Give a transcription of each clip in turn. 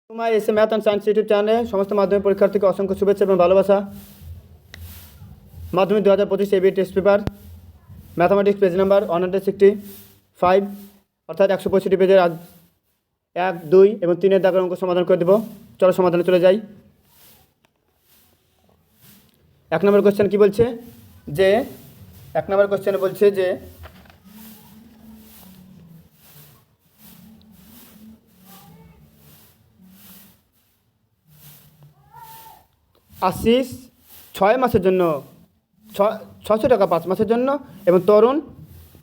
তোমার এসে math and science YouTube চ্যানেলে সমস্ত মাধ্যমিক পরীক্ষার্থীকে অসংখ্য শুভেচ্ছা এবং ভালোবাসা। মাধ্যমিক 2025 AB test paper mathematics page number 165 অর্থাৎ 165 পেজের আজ 1, 2 এবং 3 দাগের অঙ্ক সমাধান করে দেবো। চলো সমাধানে চলে যাই। 1 নম্বর কোশ্চেন কী বলছে যে 1 নম্বর কোশ্চেনে বলছে যে আশিস 6 মাসের জন্য 600 টাকা 5 মাসের জন্য এবং তরুণ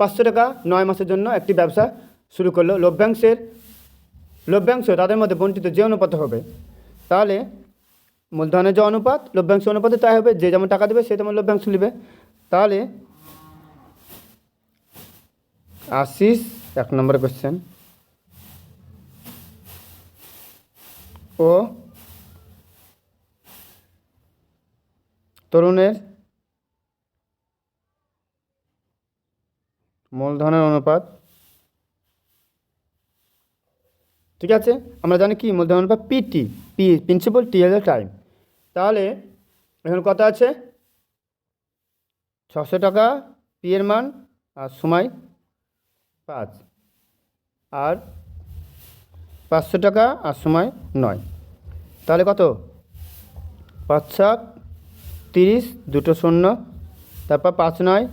500 টাকা 9 মাসের জন্য একটি ব্যবসা শুরু করলো। লভ্যাংশ তাদের মধ্যে বণ্টিত যে অনুপাত হবে, তাহলে মূলধনের যে অনুপাত লভ্যাংশ অনুপাতে তাই হবে, যে যেমন টাকা দেবে সে তেমন লভ্যাংশ নেবে। তাহলে আশিস 1 নম্বর কোশ্চেন ও তরুণের মূলধনের অনুপাত, ঠিক আছে, আমরা জানি কি মূলধনের অনুপাত পিটি, পি প্রিন্সিপাল, টি হলো টাইম। তাহলে এখন কত আছে 600 টাকা পি এর মান আর সময় 5 আর 500 টাকা আর সময় 9, তাহলে কত 5 30 দুটো শূন্য, তারপর 5 9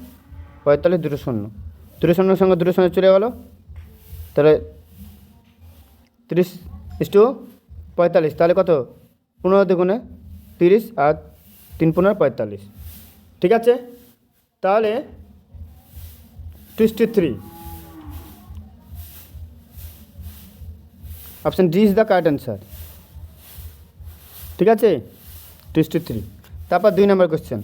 45 দুটো শূন্য, দুটো শূন্যর সঙ্গে দুটো শূন্য চলে গেলো, তাহলে 30:45, তাহলে কত 15 দ্বিগুণে 30 আর 3 15 45, ঠিক আছে। তাহলে 23 option D is the correct answer, ঠিক আছে 23। তারপর 2 নম্বর কোশ্চেন।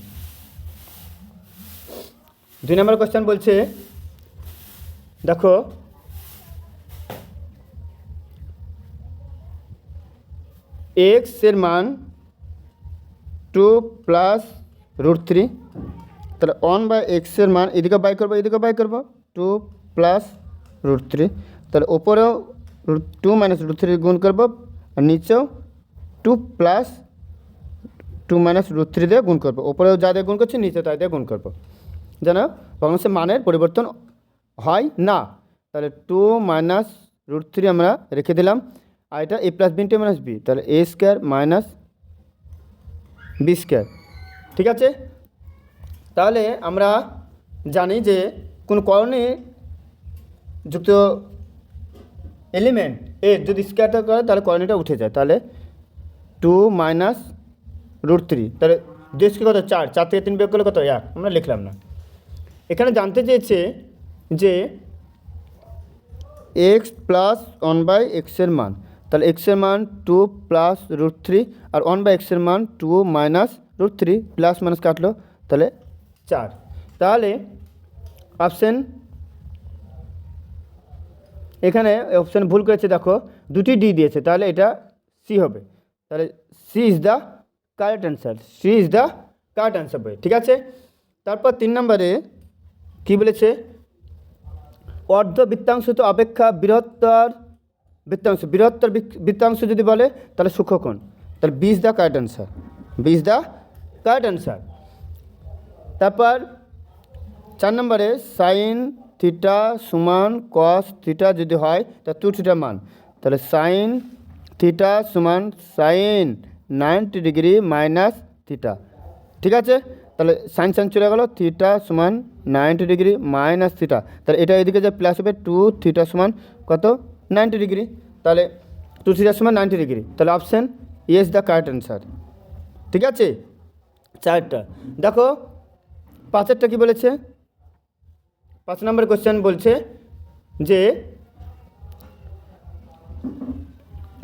2 নম্বর কোশ্চেন বলছে দেখো এক্স এর মান 2 + √3, তাহলে 1/x এর মান এদিকে বাই করবো এদিকে বাই করবো 2 + √3, তাহলে ওপরেও 2 - √3 গুণ করবো আর নিচেও 2 + 2 - √3 দিয়ে গুণ করবো, ওপরেও যা দিয়ে গুণ করছি নিচে তাই দিয়ে গুণ করবো, যেন ভগ্নাংশের মানের পরিবর্তন হয় না। তাহলে 2 - √3 আমরা রেখে দিলাম, আর এটা a + b - b, তাহলে a² - b², ঠিক আছে। তাহলে আমরা জানি যে কোনো কর্ণে যুক্ত এলিমেন্ট এ যদি স্কোয়ারটা করে তাহলে কর্ণটা উঠে যায়, তাহলে 2 - √3, তাহলে দেশকে কত 4, 4 থেকে 3 বিয়োগ করলে কত 1, আমরা লিখলাম না। এখানে জানতে চেয়েছে যে x + 1/x এর মান, তাহলে x এর মান 2 + √3 আর 1/x এর মান 2 - √3, প্লাস মাইনাস কাটলো তাহলে 4, তাহলে অপশান এখানে অপশান ভুল করেছে, দেখো দুটি ডি দিয়েছে, তাহলে এটা সি হবে, তাহলে C is the correct answer, C is the correct answer বই, ঠিক আছে। তারপর 3 নম্বরে কী বলেছে অর্ধ বৃত্তাংশ তো অপেক্ষা বৃহত্তর বৃত্তাংশ যদি বলে তাহলে সূক্ষ্মকোণ, তাহলে B is the correct answer, B is the correct answer. তারপর 4 নম্বরে sin θ = cos θ যদি হয় তা 2θ মান, তাহলে sin θ = sin 90 degree minus theta, ঠিক আছে। তাহলে সাইন সাইন চলে গেলো, θ = 90 ডিগ্রি মাইনাস থিটা, তাহলে এটা এদিকে যে প্লাস হবে 2θ = কত 90 ডিগ্রি, তাহলে 2θ = 90 ডিগ্রি, তাহলে option is the correct answer, ঠিক আছে। 4টা দেখো 5এরটা কী বলেছে, 5 নম্বর কোশ্চেন বলছে যে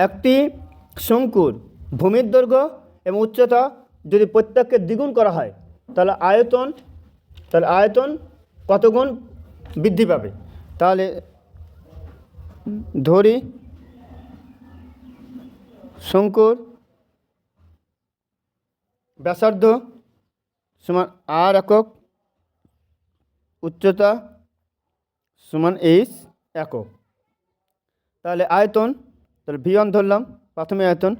একটি শঙ্কুর ভূমির দৈর্ঘ্য এবং উচ্চতা যদি প্রত্যেককে দ্বিগুণ করা হয় তাহলে আয়তন কত গুণ বৃদ্ধি পাবে। তাহলে ধরি শঙ্কুর ব্যাসার্ধ সমান r একক, উচ্চতা সমান h একক, তাহলে আয়তন, তাহলে v1 ধরলাম প্রাথমিক আয়তন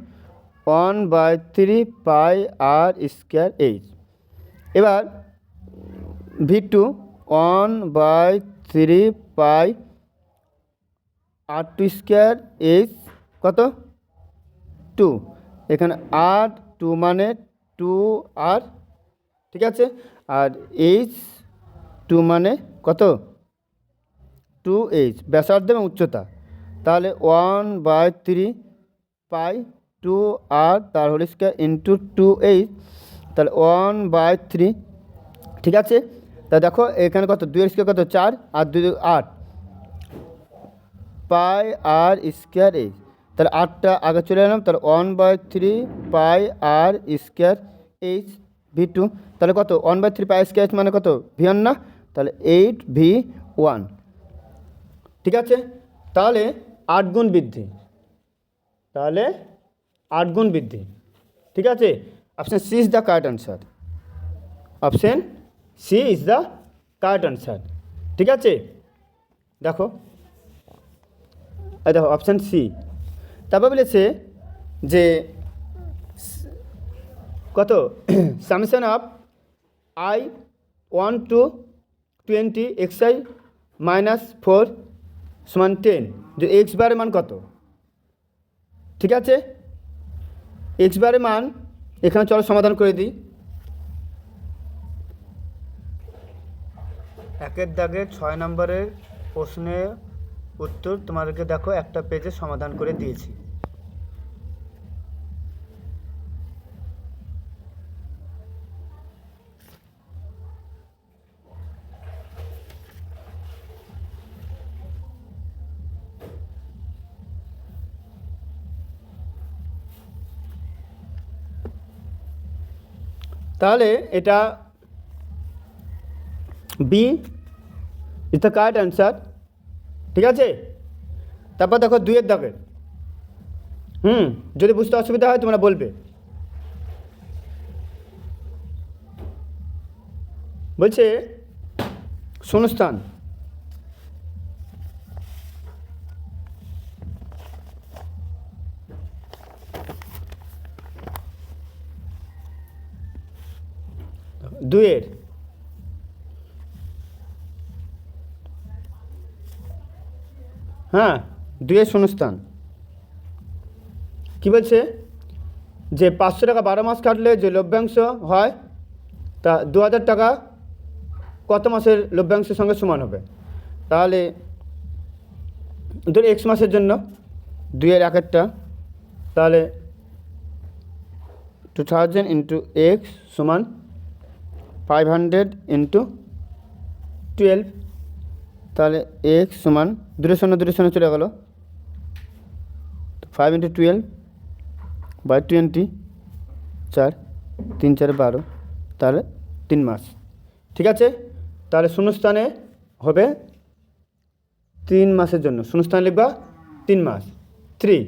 1/3 পাই আর স্কোয়ার এইচ। এবার V2 1/3 পাই R2 স্কোয়ার এইচ কত 2, এখানে আর 2 মানে 2R, ঠিক আছে, আর এইচ 2 মানে কত 2H, ব্যাসার্ধ এবং উচ্চতা। তাহলে 1/3 পাই 2R তার হোল স্কোয়ার ইন্টু 2H, তাহলে 1/3, ঠিক আছে। তা দেখো এখানে কত 2 স্কোয়ার কত 4 আর 2 8 পাই আর স্কোয়ার এইচ, তাহলে 8টা আগে চলে এলাম, তাহলে 1/3 পাই আর স্কোয়ার এইচ V2, তাহলে কত 1/3 পাই স্কোয়ার এইচ মানে কত V1 না, তাহলে 8V1, ঠিক আছে। তাহলে 8 গুণ বৃদ্ধি, তাহলে 8 গুণ বৃদ্ধি, ঠিক আছে। Option C is the correct answer, option C is the correct answer, ঠিক আছে। দেখো দেখো অপশান সি। তারপর বলেছে যে কত summation of I1 to 20 xi minus 4 সমান 10, যে এক্স বারের মান কত, ঠিক আছে। এক্স বারের মান এখানে চলো সমাধান করে দিই। একের দাগে 6 নম্বরের প্রশ্নের উত্তর তোমাদেরকে দেখো একটা পেজে সমাধান করে দিয়েছি। তাহলে এটা B is the correct answer, ঠিক আছে। তারপর দেখো 2-এর দাগের, যদি বুঝতে অসুবিধা হয় তোমরা বলবে। বলছে শূন্যস্থান, দুইয়ের হ্যাঁ 2-এর শূন্যস্থান কী বলছে যে 500 টাকা 12 মাস কাটলে যে লভ্যাংশ হয় তা 2000 টাকা কত মাসের লভ্যাংশের সঙ্গে সমান হবে। তাহলে ধর এক্স মাসের জন্য 2-এর একেরটা, তাহলে 2000 ইন্টু এক্স সমান 500 ইন্টু 12, তাহলে এক্স সমান 2 চলে গেল, 5 ইন্টু 12 বাই 20, 4 3 4 12, তাহলে 3 মাস, ঠিক আছে। তাহলে শূন্যস্থানে হবে 3 মাসের জন্য, শূন্যস্থানে লিখবা 3 মাস 3।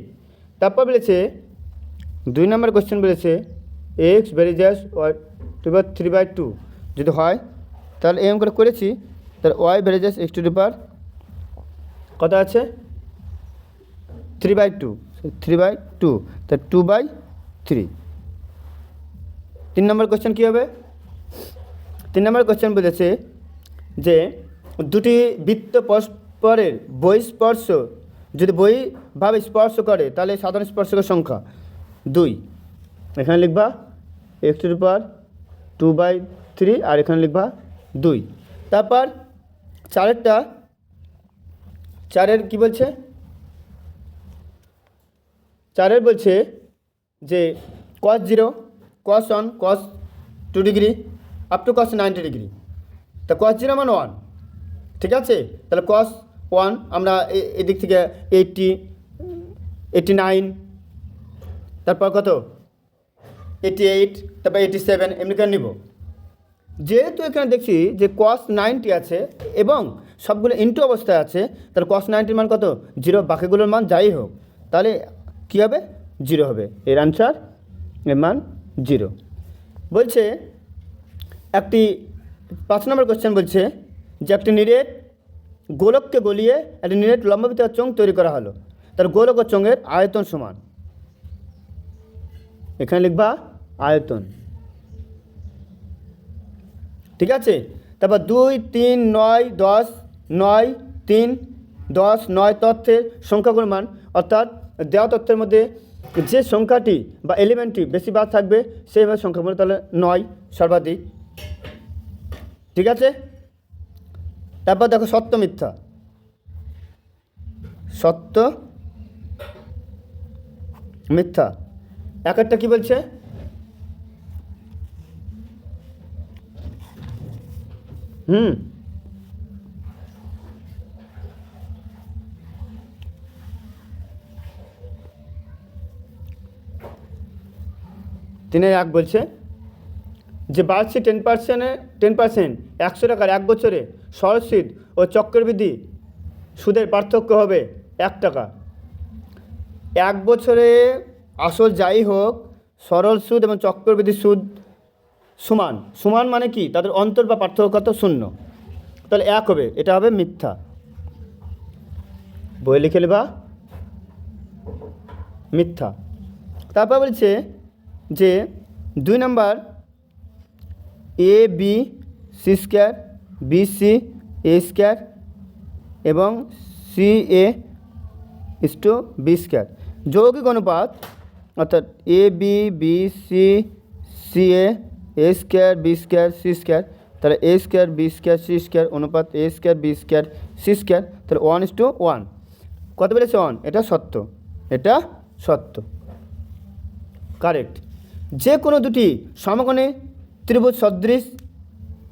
তারপর বলেছে 2 নম্বর কোশ্চেন বলেছে এক্স ভ্যারিজাস ওয়াই 3/2 যদি হয়, তাহলে এরকম করে করেছি, তাহলে Y varies as X to the power কত আছে 3/2, 3/2, তা 2/3। 3 নম্বর কোশ্চেন কী হবে, 3 নম্বর কোশ্চেন বলেছে যে দুটি বৃত্ত পরস্পরের বহিঃস্পর্শ যদি বহিঃভাবে স্পর্শ করে তাহলে সাধারণ স্পর্শকের সংখ্যা 2, এখানে লিখবা এক্স টু দি পাওয়ার 2/3 আর এখানে লিখবা 2। তারপর 4-এর কী বলছে, 4-এর বলছে যে cos 0 cos 1 cos 2 degree up to cos 90 degree, তা cos 0 মানে 1, ঠিক আছে। তাহলে cos 1 আমরা এদিক থেকে 80 89, তারপর কত 88, তারপর 87 এমনি করে নিব। যেহেতু এখানে দেখছি যে cos 90 আছে এবং সবগুলো ইন্টু অবস্থায় আছে, তাহলে cos 90 মান কত 0, বাকিগুলোর মান যাই হোক তাহলে কী হবে 0 হবে, এর আনসার এর মান 0। বলছে একটি 5 নম্বর কোশ্চেন বলছে যে একটি নিরেট গোলককে গলিয়ে একটি নিরেট লম্ববৃত্তাকার চোঙ তৈরি করা হলো, তার গোলক ও চোঙের আয়তন সমান, এখানে লিখবা আয়তন। ঠিক আছে, তারপর 2, 3, 9, 10, 9, 3, 10, 9 তথ্যের সংখ্যাগুলোর মান, অর্থাৎ দেওয়া তথ্যের মধ্যে যে সংখ্যাটি বা এলিমেন্টটি বেশি বার থাকবে সেইভাবে সংখ্যাগুলো, তাহলে 9 সর্বাধিক। ঠিক আছে, তারপর দেখো সত্য মিথ্যা। সত্য মিথ্যা এক একটা কী বলছে, তিনের এক বলছে যে বার্ষিক 10% 100 টাকার 1 বছরে সরল সুদ ও চক্রবৃদ্ধি সুদের পার্থক্য হবে 1 টাকা। 1 বছরে আসল যাই হোক, সরল সুদ এবং চক্রবৃদ্ধি সুদ সমান। সমান মানে কি, তাদের অন্তর বা পার্থক্য কত? 0। তাহলে 1 হবে, এটা হবে মিথ্যা। বই লিখে নেবা মিথ্যা। তারপর বলছে যে 2 নম্বর AB C² BC A² এবং CA B²। যৌগিক অনুপাত, অর্থাৎ AB BC CA A² B² C², তাহলে A² B² C² অনুপাত A² B² C², তাহলে 1:1। কত বেড়েছে? 1। এটা সত্য, এটা সত্য, কারেক্ট। যে কোনো দুটি সমকোণী ত্রিভুজ সদৃশ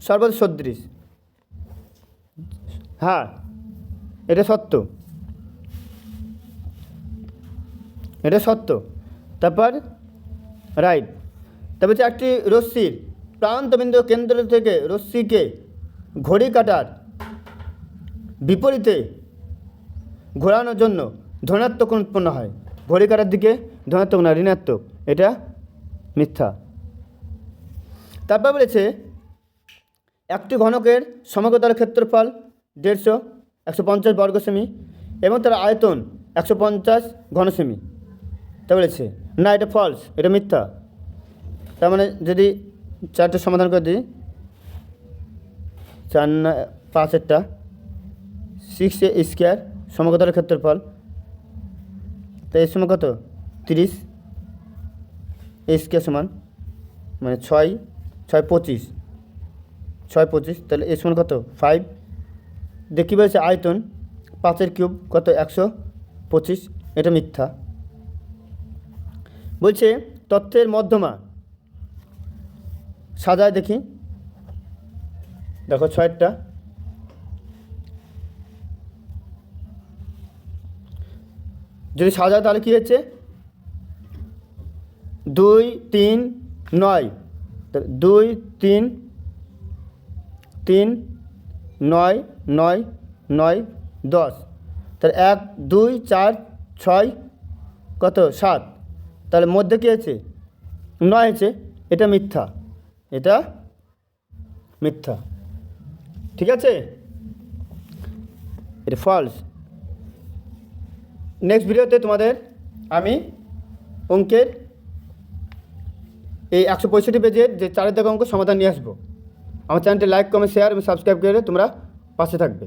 সর্বদা সদৃশ, হ্যাঁ এটা সত্য, এটা সত্য। তারপর রাইট। তারপর হচ্ছে একটি রশ্মির প্রান্তবিন্দু কেন্দ্র থেকে রশ্মিকে ঘড়ি কাঁটার বিপরীতে ঘোরানোর জন্য ধনাত্মক কোণ উৎপন্ন হয়। ঘড়ি কাঁটার দিকে ধনাত্মক না, ঋণাত্মক, এটা মিথ্যা। তারপর বলেছে একটি ঘনকের সমগ্রতল ক্ষেত্রফল 150 150 বর্গ সেমি এবং তার আয়তন 150 ঘন সেমি। তা বলেছে না, এটা ফলস, এটা মিথ্যা। তার মানে যদি 4টে সমাধান করে দিই, 4 না 5-এরটা 6A² সমগ্রতলের ক্ষেত্রফল, তো এর সময় কত? 30 A² সমান মানে 6 25, তাহলে এর সমান কত? 5। দেখি বলেছে আয়তন 5-এর কিউব কত? 125, এটা মিথ্যা। বলছে তথ্যের মধ্যমা সাজায় দেখি, দেখো 6টা, যদি সাজায় তাহলে কী হচ্ছে? 2 3 9, 2 3 3 9 9 9 10, তাহলে 1 2 4 6 কত? 7, তাহলে মধ্যে কী আছে? 9 আছে, এটা মিথ্যা, এটা মিথ্যা। ঠিক আছে, এটা ফলস। নেক্সট ভিডিওতে তোমাদের আমি অঙ্কের এই 165 পেজের যে 4 দাগের অঙ্ক সমাধান নিয়ে আসবো। আমার চ্যানেলটি লাইক কমেন্ট শেয়ার এবং সাবস্ক্রাইব করে তোমরা পাশে থাকবে।